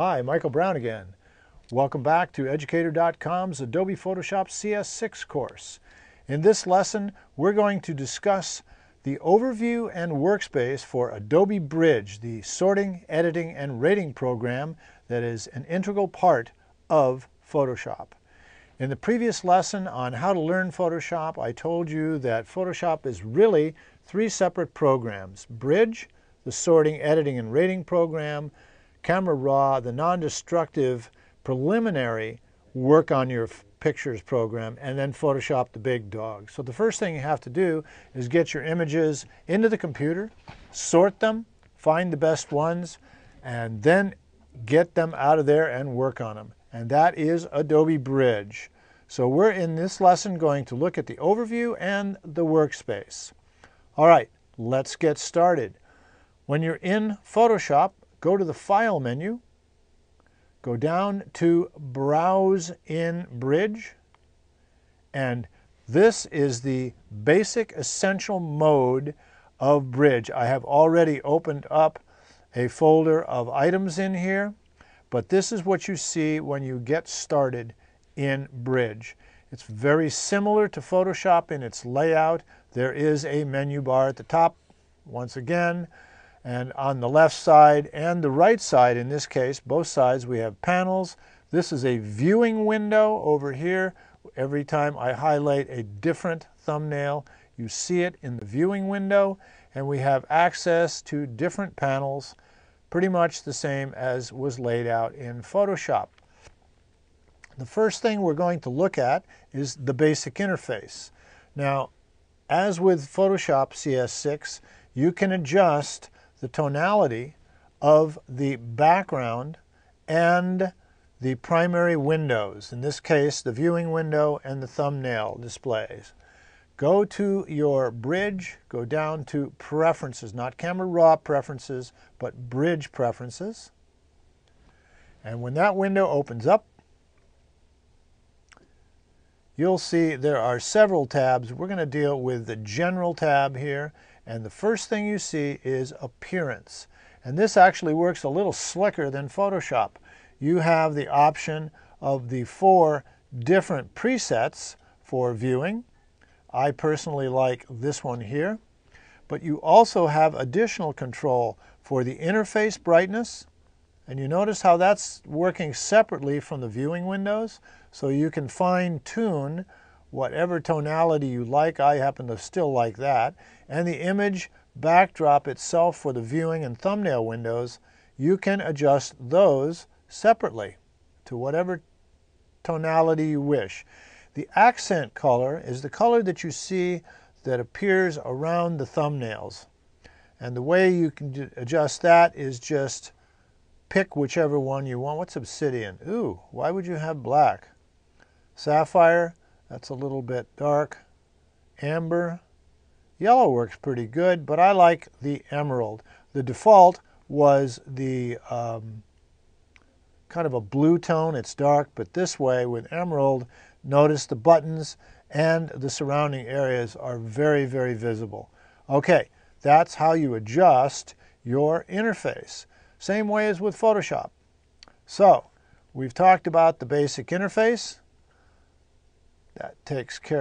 Hi, Michael Brown again. Welcome back to Educator.com's Adobe Photoshop CS6 course. In this lesson, we're going to discuss the overview and workspace for Adobe Bridge, the sorting, editing, and rating program that is an integral part of Photoshop. In the previous lesson on how to learn Photoshop, I told you that Photoshop is really three separate programs: Bridge, the sorting, editing, and rating program; Camera Raw, the non-destructive preliminary work on your pictures program; and then Photoshop, the big dog. So the first thing you have to do is get your images into the computer, sort them, find the best ones, and then get them out of there and work on them. And that is Adobe Bridge. So we're in this lesson going to look at the overview and the workspace. All right, let's get started. When you're in Photoshop, go to the File menu, go down to Browse in Bridge, and this is the basic essential mode of Bridge. I have already opened up a folder of items in here, but this is what you see when you get started in Bridge. It's very similar to Photoshop in its layout. There is a menu bar at the top, once again, and on the left side and the right side, in this case, both sides, we have panels. This is a viewing window over here. Every time I highlight a different thumbnail, you see it in the viewing window, and we have access to different panels, pretty much the same as was laid out in Photoshop. The first thing we're going to look at is the basic interface. Now, as with Photoshop CS6, you can adjust the tonality of the background and the primary windows, in this case the viewing window and the thumbnail displays. Go to your Bridge, go down to Preferences, not Camera Raw Preferences, but Bridge Preferences. And when that window opens up, you'll see there are several tabs. We're going to deal with the General tab here. And the first thing you see is Appearance. And this actually works a little slicker than Photoshop. You have the option of the 4 different presets for viewing. I personally like this one here. But you also have additional control for the interface brightness. And you notice how that's working separately from the viewing windows. So you can fine-tune whatever tonality you like. I happen to still like that. And the image backdrop itself for the viewing and thumbnail windows, you can adjust those separately to whatever tonality you wish. The accent color is the color that you see that appears around the thumbnails. And the way you can adjust that is just pick whichever one you want. What's obsidian? Ooh, why would you have black? Sapphire, that's a little bit dark. Amber, yellow works pretty good, but I like the emerald. The default was the kind of a blue tone. It's dark, but this way with emerald, notice the buttons and the surrounding areas are very, very visible. Okay, that's how you adjust your interface. Same way as with Photoshop. So, we've talked about the basic interface. That takes care